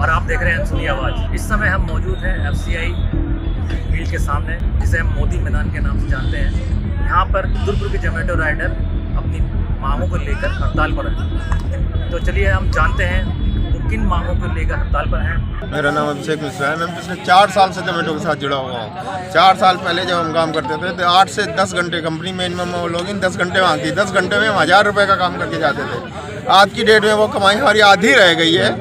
और आप देख रहे हैं सुनी आवाज़। इस समय हम मौजूद हैं FCI मील के सामने, जिसे हम मोदी मैदान के नाम से जानते हैं। यहाँ पर दुर्ग के जोमेटो राइडर अपनी मांगों को लेकर हड़ताल पर हैं। तो चलिए हम जानते हैं वो किन मांगों को लेकर हड़ताल पर हैं। मेरा नाम अभिषेक मिश्रा है। मैं पिछले 4 साल से जोमेटो के साथ जुड़ा हुआ हूँ। 4 साल पहले जब हम काम करते थे तो 8 से 10 घंटे कंपनी मिनिमम लॉगिन 10 घंटे मांगती, 10 घंटे में हम 1000 रुपये का काम करके जाते थे। आज की डेट में वो कमाई हमारी आधी रह गई है।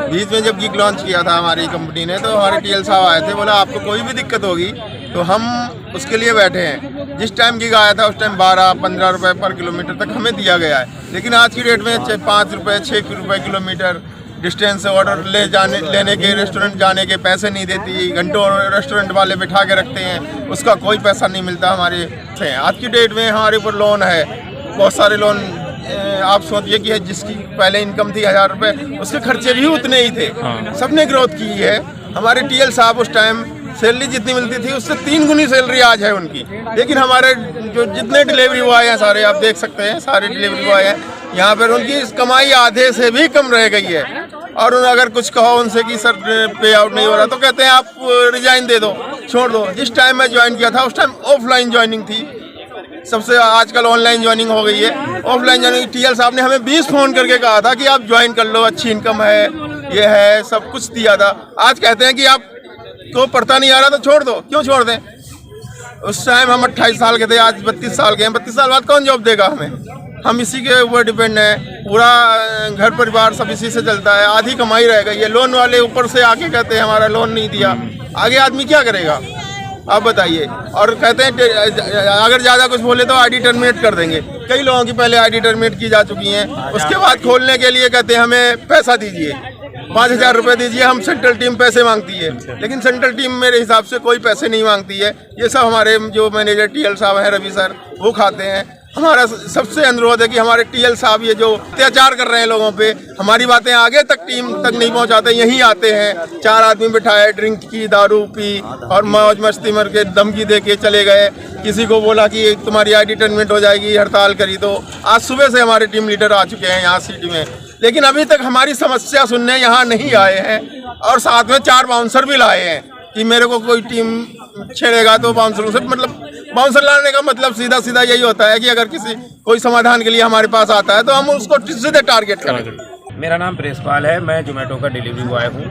बीच में जब गिग लॉन्च किया था हमारी कंपनी ने, तो हमारे TL साहब आए थे, बोला आपको कोई भी दिक्कत होगी तो हम उसके लिए बैठे हैं। जिस टाइम गिग आया था उस टाइम 12-15 रुपये पर किलोमीटर तक हमें दिया गया है, लेकिन आज की डेट में 5 रुपये 6 रुपये किलोमीटर डिस्टेंस ऑर्डर लेने के, रेस्टोरेंट जाने के पैसे नहीं देती। घंटों रेस्टोरेंट वाले बिठा के रखते हैं, उसका कोई पैसा नहीं मिलता हमारे से। आज की डेट में हमारे ऊपर लोन है, बहुत सारे लोन। आप सोचिए कि जिसकी पहले इनकम थी 1000 रुपये, उसके खर्चे भी उतने ही थे। सबने ग्रोथ की है। हमारे TL साहब उस टाइम सैलरी जितनी मिलती थी उससे 3 गुनी सैलरी आज है उनकी। लेकिन हमारे जो जितने डिलीवरी बॉय हैं सारे, आप देख सकते हैं सारे डिलीवरी बॉय हैं यहाँ पर, उनकी कमाई आधे से भी कम रह गई है। और अगर कुछ कहो उनसे कि सर पे आउट नहीं हो रहा, तो कहते हैं आप रिजाइन दे दो, छोड़ दो। जिस टाइम मैं ज्वाइन किया था उस टाइम ऑफलाइन ज्वाइनिंग थी सबसे, आजकल ऑनलाइन ज्वाइनिंग हो गई है। ऑफलाइन ज्वाइनिंग TL साहब ने हमें 20 फ़ोन करके कहा था कि आप ज्वाइन कर लो, अच्छी इनकम है, ये है, सब कुछ दिया था। आज कहते हैं कि आप को पढ़ता नहीं आ रहा तो छोड़ दो। क्यों छोड़ दें? उस टाइम हम 28 साल के थे, आज 32 साल के हैं। 32 साल बाद कौन जॉब देगा हमें? हम इसी के ऊपर डिपेंड है। पूरा घर परिवार सब इसी से चलता है। आधी कमाई रह गई है। लोन वाले ऊपर से आके कहते हैं हमारा लोन नहीं दिया। आगे आदमी क्या करेगा आप बताइए? और कहते हैं अगर ज़्यादा कुछ बोले तो ID टर्मिनेट कर देंगे। कई लोगों की पहले ID टर्मिनेट की जा चुकी हैं। उसके बाद खोलने के लिए कहते हैं हमें पैसा दीजिए, 5000 रुपये दीजिए। हम सेंट्रल टीम पैसे मांगती है, लेकिन सेंट्रल टीम मेरे हिसाब से कोई पैसे नहीं मांगती है। ये सब हमारे जो मैनेजर TL साहब हैं, रवि सर, वो खाते हैं। हमारा सबसे अनुरोध है कि हमारे TL साहब ये जो अत्याचार कर रहे हैं लोगों पे, हमारी बातें आगे तक टीम तक नहीं पहुंचाते। यहीं आते हैं, 4 आदमी बिठाए, ड्रिंक की, दारू पी और मौज मस्ती मर के धमकी दे के चले गए। किसी को बोला कि तुम्हारी ID टर्मिनेट हो जाएगी, हड़ताल करी। तो आज सुबह से हमारे टीम लीडर आ चुके हैं यहाँ सिटी में, लेकिन अभी तक हमारी समस्या सुनने यहाँ नहीं आए हैं। और साथ में 4 बाउंसर भी लाए हैं कि मेरे को कोई टीम छेड़ेगा तो बाउंसरों से, मतलब बाउंसर लाने का मतलब सीधा सीधा यही होता है कि अगर किसी कोई समाधान के लिए हमारे पास आता है तो हम उसको सीधे टारगेट करें। मेरा नाम प्रेसपाल है, मैं जोमेटो का डिलीवरी बॉय हूँ।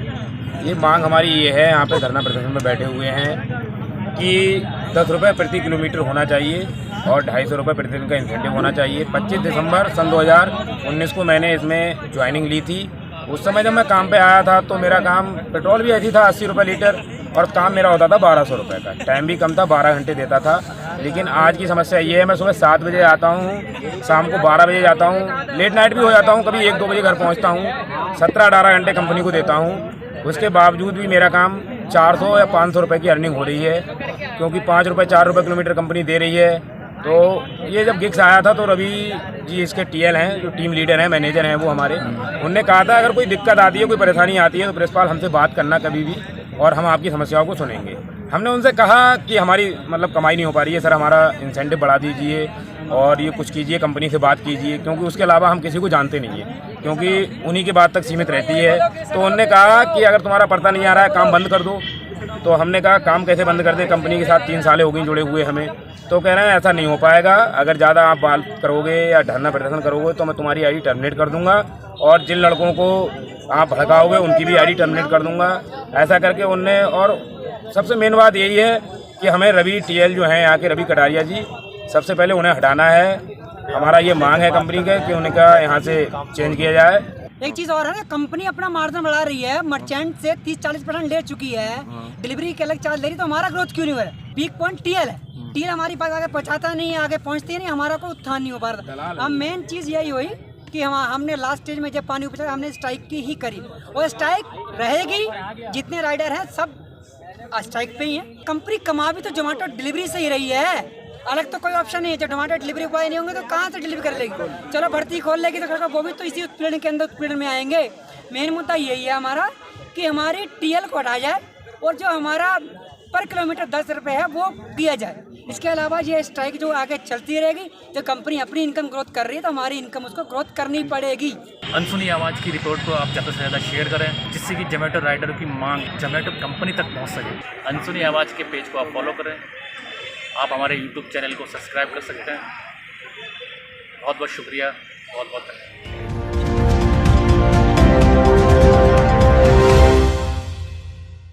ये मांग हमारी ये है, यहाँ पे धरना प्रदर्शन में बैठे हुए हैं कि 10 रुपये प्रति किलोमीटर होना चाहिए और 250 रुपये प्रतिदिन का इंसेंटिव होना चाहिए। 25 दिसंबर सन 2019 को मैंने इसमें ज्वाइनिंग ली थी। उस समय जब मैं काम पे आया था तो मेरा काम, पेट्रोल भी ऐसी था 80 रुपये लीटर, और काम मेरा होता था 1200 रुपये का। टाइम भी कम था, 12 घंटे देता था। लेकिन आज की समस्या ये है, मैं सुबह 7 बजे आता हूँ, शाम को 12 बजे जाता हूँ, लेट नाइट भी हो जाता हूँ, कभी 1-2 बजे घर पहुँचता हूँ। 17-18 घंटे कंपनी को देता हूँ। उसके बावजूद भी मेरा काम 400 या 500 रुपये की अर्निंग हो रही है, क्योंकि 5 रुपये 4 रुपये किलोमीटर कंपनी दे रही है। तो ये जब गिग्स आया था तो रवि जी इसके TL हैं, जो टीम लीडर हैं, मैनेजर हैं वो हमारे, उनने कहा था अगर कोई दिक्कत आती है, कोई परेशानी आती है तो प्रेसपाल हमसे बात करना कभी भी, और हम आपकी समस्याओं को सुनेंगे। हमने उनसे कहा कि हमारी मतलब कमाई नहीं हो पा रही है सर, हमारा इंसेंटिव बढ़ा दीजिए और ये कुछ कीजिए, कंपनी से बात कीजिए, क्योंकि उसके अलावा हम किसी को जानते नहीं है, क्योंकि उन्हीं की बात तक सीमित रहती है। तो उन्होंने कहा कि अगर तुम्हारा पड़ता नहीं आ रहा है, काम बंद कर दो। तो हमने कहा काम कैसे बंद कर दे, कंपनी के साथ 3 साल हो गई जुड़े हुए हमें। तो कह रहे हैं ऐसा नहीं हो पाएगा, अगर ज़्यादा आप बात करोगे या धरना प्रदर्शन करोगे तो मैं तुम्हारी ID टर्मिनेट कर दूंगा, और जिन लड़कों को आप भड़काओगे उनकी भी ID टर्मिनेट कर दूंगा। ऐसा करके उनने, और सबसे मेन बात यही है कि हमें रवि TL जो हैं यहाँ के, रवि कटारिया जी, सबसे पहले उन्हें हटाना है। हमारा ये मांग है कंपनी के कि उनका यहाँ से चेंज किया जाए। एक चीज और है ना, कंपनी अपना मार्जिन बढ़ा रही है, मर्चेंट से 30-40% ले चुकी है, डिलीवरी के अलग चार्ज ले रही, तो हमारा ग्रोथ क्यों नहीं हो रहा है? पीक पॉइंट TL है। TL हमारी पास आगे पहुँचाता नहीं है, आगे पहुँचती नहीं, हमारा कोई उत्थान नहीं हो पा रहा। अब मेन चीज यही हुई कि हमने लास्ट स्टेज में जब पानी उपचा, हमने स्ट्राइक की ही करी, और स्ट्राइक रहेगी। जितने राइडर हैं सब स्ट्राइक पे ही हैं। कंपनी कमा भी तो जोमेटो डिलीवरी से ही रही है, अलग तो कोई ऑप्शन नहीं है। जब टमाटर डिलीवरी बॉय नहीं होंगे तो कहाँ से डिलीवरी कर लेगी? चलो भर्ती खोल लेगी तो वो भी तो इसी उत्पीड़न के अंदर उत्पीड़न में आएंगे। मेन मुद्दा यही है हमारा कि हमारी TL को हटाया जाए और जो हमारा पर किलोमीटर 10 रुपये है वो दिया जाए। इसके अलावा ये स्ट्राइक जो आगे चलती रहेगी, जो कंपनी अपनी इनकम ग्रोथ कर रही है तो हमारी इनकम उसको ग्रोथ करनी पड़ेगी। अनसुनी आवाज़ की रिपोर्ट को आप ज़्यादा से ज़्यादा शेयर करें, जिससे कि जोमेटो राइडरों की मांग जोमेटो कंपनी तक पहुंच सके। अनसुनी आवाज़ के पेज को आप फॉलो करें, आप हमारे यूट्यूब चैनल को सब्सक्राइब कर सकते हैं। बहुत बहुत शुक्रिया, बहुत बहुत धन्यवाद।